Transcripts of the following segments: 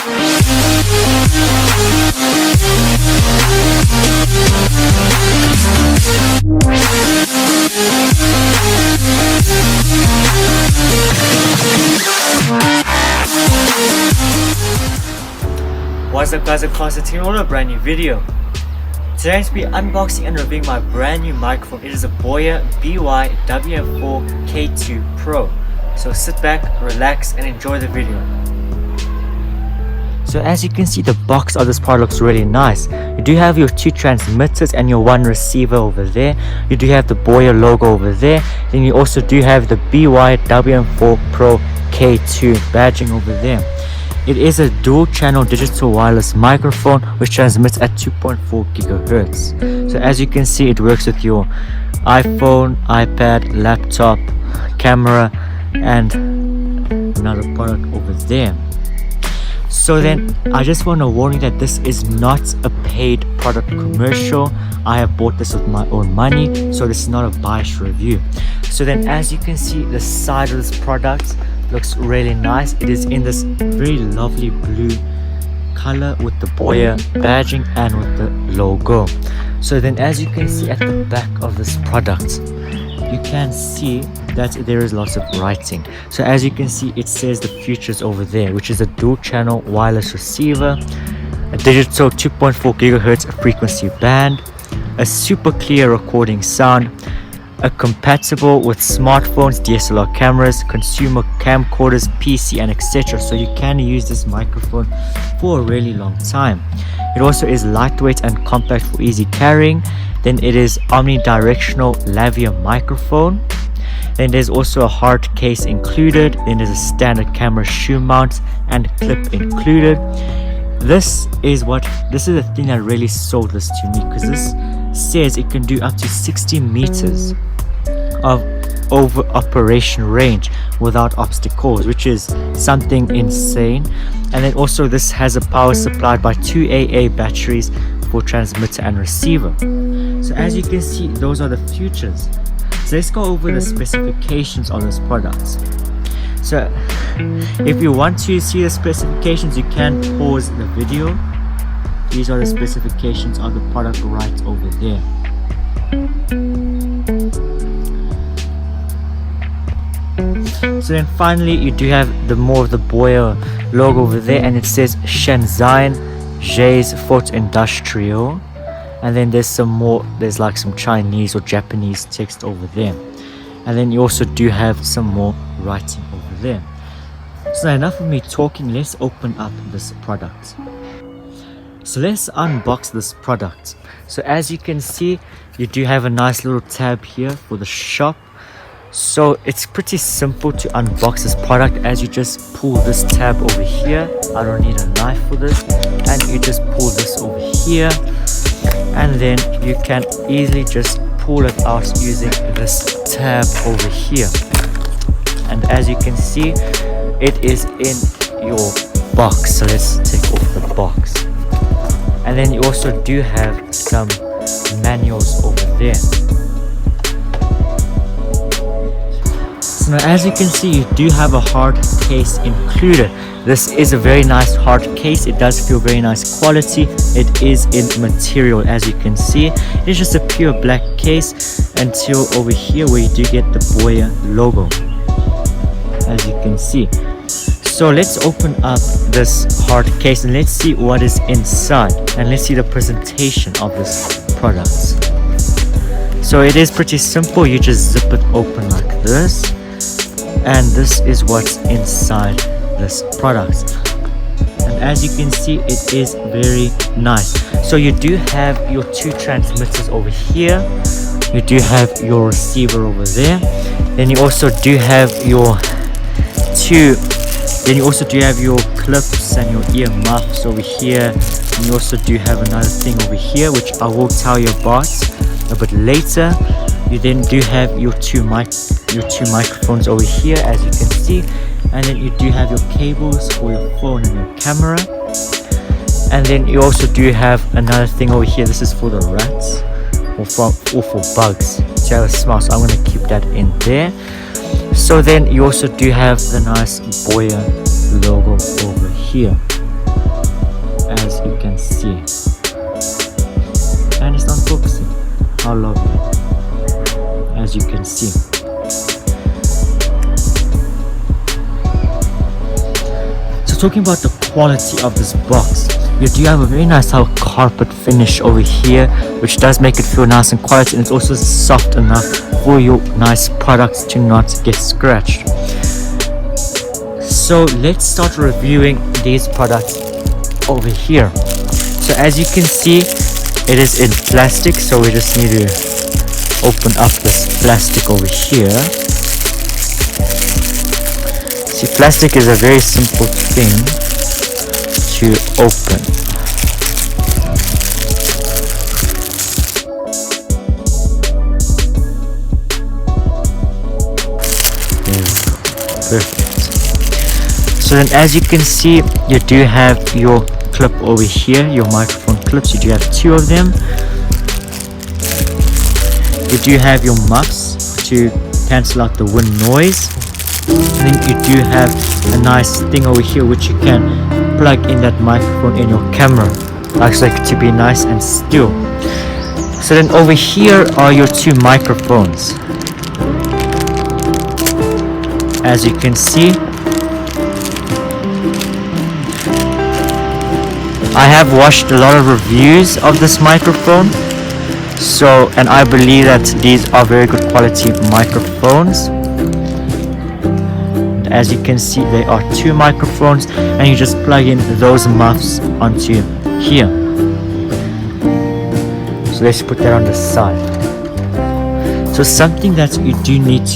What's up guys, I'm Constantine on a brand new video. Today I'm going to be unboxing and reviewing my brand new microphone. It is a Boya BY-WM4 K2 Pro. So sit back, relax and enjoy the video. So as you can see, the box of this part looks really nice. You do have your two transmitters and your one receiver over there. You do have the Boya logo over there. Then you also do have the BY-WM4 Pro K2 badging over there. It is a dual channel digital wireless microphone which transmits at 2.4 gigahertz. So as you can see, it works with your iPhone, iPad, laptop, camera and another product over there. So then I just want to warn you that this is not a paid product commercial. I have bought this with my own money, so this is not a biased review. So then as you can see, the side of this product looks really nice. It is in this very lovely blue color with the Boya badging and with the logo. So then as you can see at the back of this product, you can see that there is lots of writing. So as you can see, it says the features over there, which is a dual channel wireless receiver, a digital 2.4 gigahertz frequency band, a super clear recording sound, a compatible with smartphones, DSLR cameras, consumer camcorders, PC and etc. So you can use this microphone for a really long time. It also is lightweight and compact for easy carrying. Then it is omnidirectional lavalier microphone. Then there's also a hard case included. Then there's a standard camera shoe mount and clip included. This is the thing that really sold this to me, because this says it can do up to 60 meters of over operation range without obstacles, which is something insane. And then also this has a power supplied by 2 AA batteries for transmitter and receiver. So as you can see, those are the features. So let's go over the specifications of this product. So if you want to see the specifications, you can pause the video. These are the specifications of the product right over there. So then finally you do have the more of the Boya logo over there, and it says Shenzhen Jay's Fort Industrial. And then there's like some Chinese or Japanese text over there. And then you also do have some more writing over there. So enough of me talking, let's open up this product. So let's unbox this product. So as you can see, you do have a nice little tab here for the shop. So it's pretty simple to unbox this product, as you just pull this tab over here. I don't need a knife for this. And you just pull this over here. And then you can easily just pull it out using this tab over here. And as you can see, it is in your box. So let's take off the box. And then you also do have some manuals over there. So now as you can see, you do have a hard case included. This is a very nice hard case. It does feel very nice quality. It is in material, as you can see. It's just a pure black case until over here where you do get the Boya logo, as you can see. So let's open up this hard case and let's see what is inside, and let's see the presentation of this product. So it is pretty simple. You just zip it open like this, and this is what's inside this product. And as you can see, it is very nice. So you do have your two transmitters over here, you do have your receiver over there, then you also do have your clips and your ear muffs over here, and you also do have another thing over here which I will tell you about a bit later. You then do have your two microphones over here, as you can see, and then you do have your cables for your phone and your camera. And then you also do have another thing over here. This is for the rats or for bugs to have a smell, so I'm going to keep that in there. So then you also do have the nice Boya logo over here. as you can see. And it's not focusing. How lovely, as you can see. So talking about the quality of this box, you do have a very nice carpet finish over here, which does make it feel nice and quality, and it's also soft enough for your nice products to not get scratched. So let's start reviewing these products over here. So as you can see, it is in plastic, so we just need to open up this plastic over here. See, plastic is a very simple thing to open. Perfect. So then, as you can see, you do have your clip over here, your microphone clips. You do have 2 of them. You do have your muffs to cancel out the wind noise. And then you do have a nice thing over here which you can plug in that microphone in your camera. Looks like to be nice and still. So then over here are your 2 microphones. As you can see, I have watched a lot of reviews of this microphone, and I believe that these are very good quality microphones. And as you can see, there are 2 microphones, and you just plug in those muffs onto here. So let's put that on the side. So something that you do need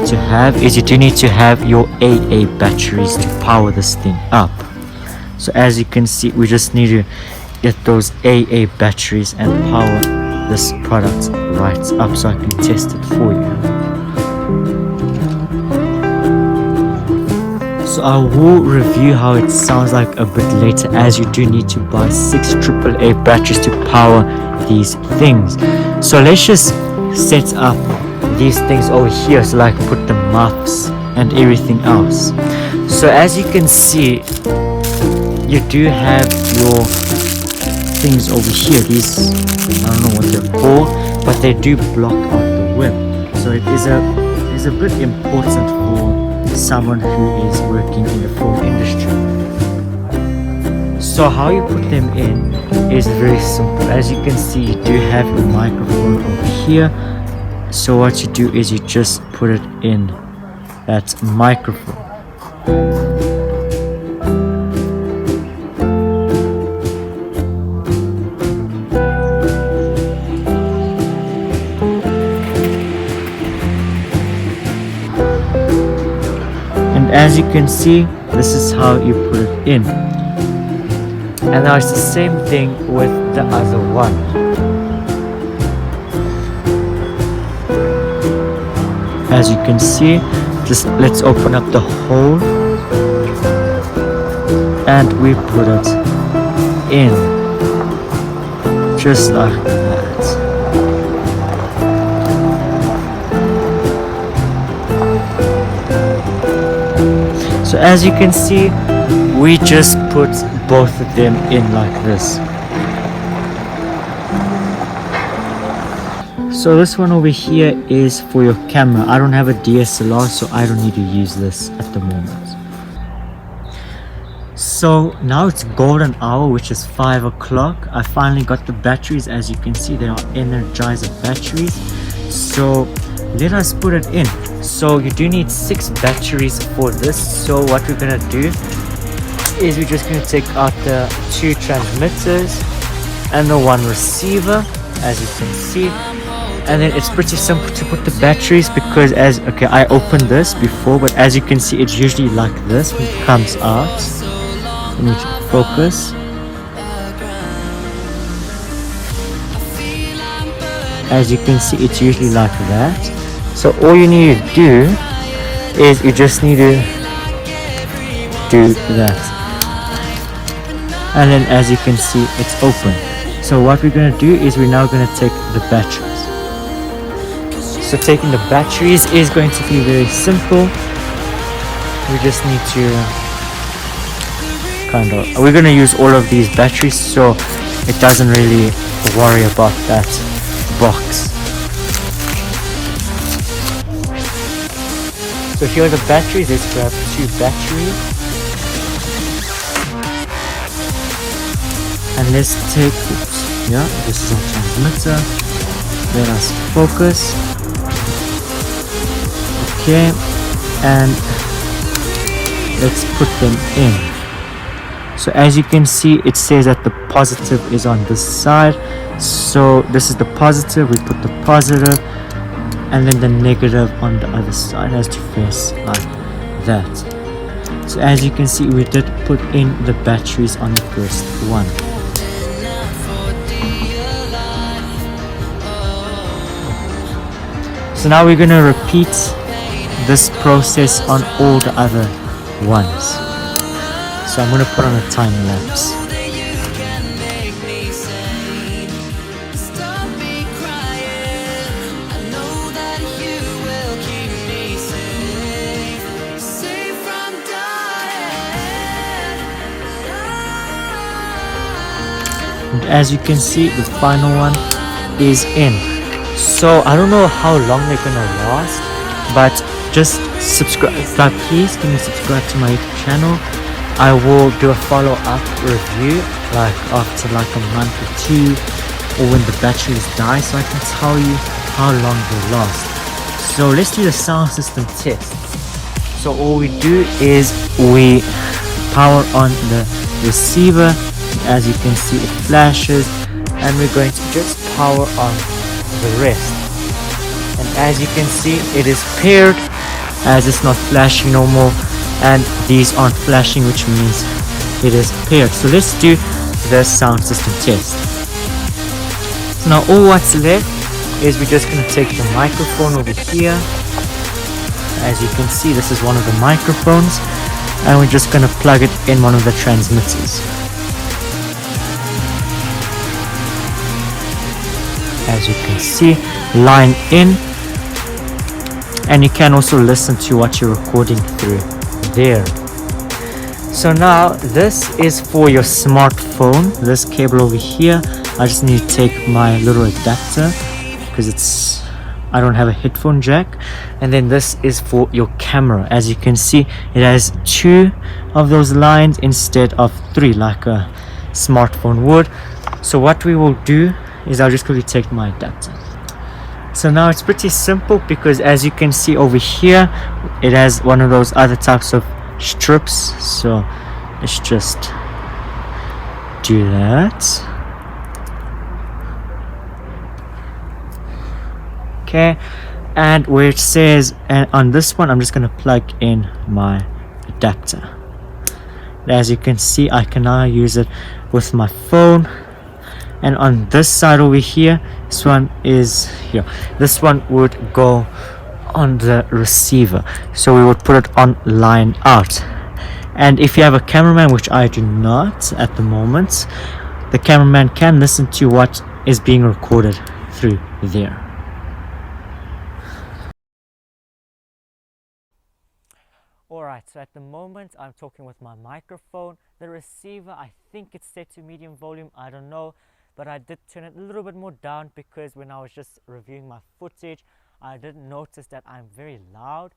to have is you do need to have your AA batteries to power this thing up. So as you can see, we just need to get those AA batteries and power this product right up so I can test it for you. So I will review how it sounds like a bit later, as you do need to buy 6 AAA batteries to power these things. So let's just set up these things over here, so like put the muffs and everything else. So as you can see, you do have your things over here. These, I don't know what they're called, but they do block out the wind. So it is a bit important for someone who is working in the film industry. So how you put them in is very simple. As you can see, you do have your microphone over here. So what you do is you just put it in that microphone. And as you can see, this is how you put it in. And now it's the same thing with the other one. As you can see, just let's open up the hole and we put it in, just like that. So as you can see, we just put both of them in like this. So this one over here is for your camera. I don't have a DSLR, so I don't need to use this at the moment. So now it's golden hour, which is 5 o'clock. I finally got the batteries. As you can see, they are Energizer batteries. So let us put it in. So you do need 6 batteries for this. So what we're gonna do is we're just gonna take out the 2 transmitters and the 1 receiver, as you can see. And then it's pretty simple to put the batteries, because I opened this before, but as you can see, it's usually like this when it comes out. I need to focus. As you can see, it's usually like that. So all you need to do is you just need to do that. And then as you can see, it's open. So what we're going to do is we're now going to take the batteries. So taking the batteries is going to be very simple. We just need to kind of, we're going to use all of these batteries, so it doesn't really worry about that box. So here are the batteries. Let's grab 2 batteries and let's take, oops, yeah, this is our transmitter. Let us focus. Okay, and let's put them in. So as you can see, it says that the positive is on this side. So this is the positive, we put the positive, and then the negative on the other side has to face like that. So as you can see, we did put in the batteries on the first one. So now we're going to repeat this process on all the other ones. So I'm going to put on a time lapse. And as you can see, the final one is in. So I don't know how long they're gonna last, but just subscribe. Please can you subscribe to my YouTube channel. I will do a follow-up review like after like a month or 2, or when the batteries die, so I can tell you how long they last. So let's do the sound system test. So all we do is we power on the receiver. As you can see, it flashes, and we're going to just power on the rest. And as you can see, it is paired, as it's not flashing no more, and these aren't flashing, which means it is paired. So let's do the sound system test. So now all what's left is we're just going to take the microphone over here. As you can see, this is one of the microphones, and we're just going to plug it in one of the transmitters. As you can see, line in, and you can also listen to what you're recording through there. So now this is for your smartphone, this cable over here. I just need to take my little adapter because I don't have a headphone jack. And then this is for your camera. As you can see, it has 2 of those lines instead of 3 like a smartphone would. So what we will do is I'll just quickly take my adapter. So now it's pretty simple, because as you can see over here, it has one of those other types of strips. So let's just do that. Okay, and where it says, and on this one I'm just going to plug in my adapter. As you can see, I can now use it with my phone. And on this side over here, this one is here. This one would go on the receiver. So we would put it on line out. And if you have a cameraman, which I do not at the moment, the cameraman can listen to what is being recorded through there. Alright, so at the moment I'm talking with my microphone. The receiver, I think it's set to medium volume, I don't know. But I did turn it a little bit more down, because when I was just reviewing my footage, I did notice that I'm very loud,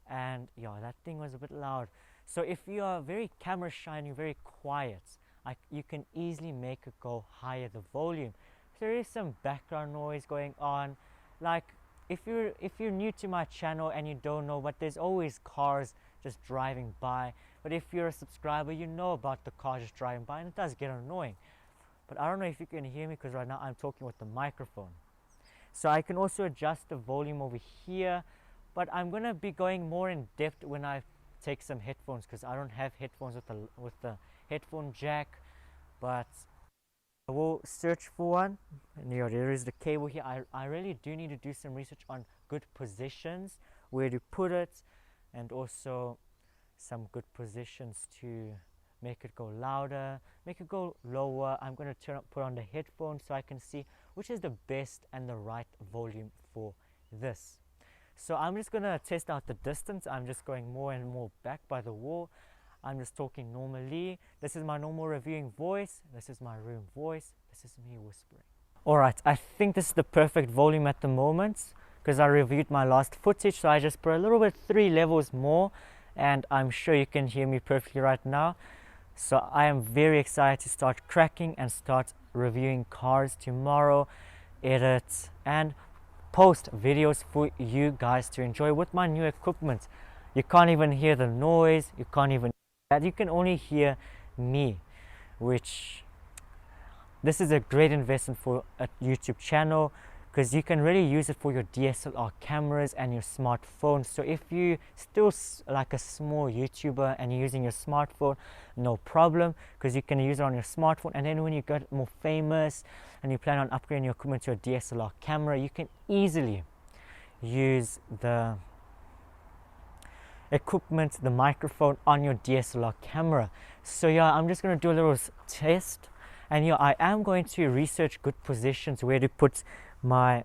and yeah, that thing was a bit loud. So if you are very camera shy and you're very quiet, you can easily make it go higher the volume. There is some background noise going on, like if you're new to my channel and you don't know, but there's always cars just driving by. But if you're a subscriber, you know about the cars just driving by, and it does get annoying. But I don't know if you can hear me, because right now I'm talking with the microphone. So I can also adjust the volume over here, but I'm going to be going more in depth when I take some headphones, because I don't have headphones with the headphone jack. But I will search for one. And yeah, there is the cable here. I really do need to do some research on good positions, where to put it, and also some good positions to make it go louder, make it go lower. I'm going to put on the headphones so I can see which is the best and the right volume for this. So I'm just going to test out the distance. I'm just going more and more back by the wall. I'm just talking normally. This is my normal reviewing voice. This is my room voice. This is me whispering. Alright, I think this is the perfect volume at the moment because I reviewed my last footage, so I just put a little bit 3 levels more, and I'm sure you can hear me perfectly right now. So I am very excited to start cracking and start reviewing cars tomorrow, edit and post videos for you guys to enjoy with my new equipment. You can't even hear the noise, you can't even that, you can only hear me, which this is a great investment for a YouTube channel because you can really use it for your DSLR cameras and your smartphone. So if you still like a small YouTuber and you're using your smartphone, no problem, because you can use it on your smartphone, and then when you get more famous and you plan on upgrading your equipment to a DSLR camera, you can easily use the equipment, the microphone on your DSLR camera. So yeah, I'm just going to do a little test, and yeah, I am going to research good positions where to put my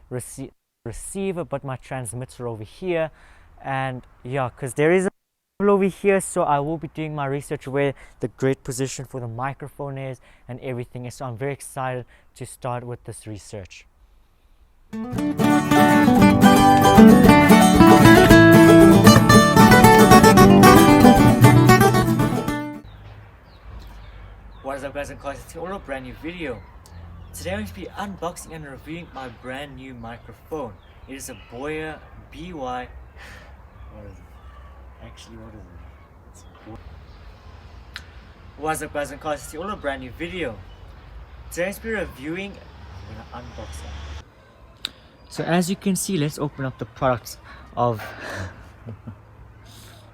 receiver but my transmitter over here. And yeah, because there is a cable over here, so I will be doing my research where the great position for the microphone is and everything is. So I'm very excited to start with this research. What is up, guys, and guys, it's all a brand new video. Today I'm going to be unboxing and reviewing my brand new microphone. It is a Boya BY. What is it? Actually, what is it? What's up, guys, and guys, it's all a brand new video. Today I'm going to be reviewing. I'm going to unbox it. So as you can see, let's open up the products of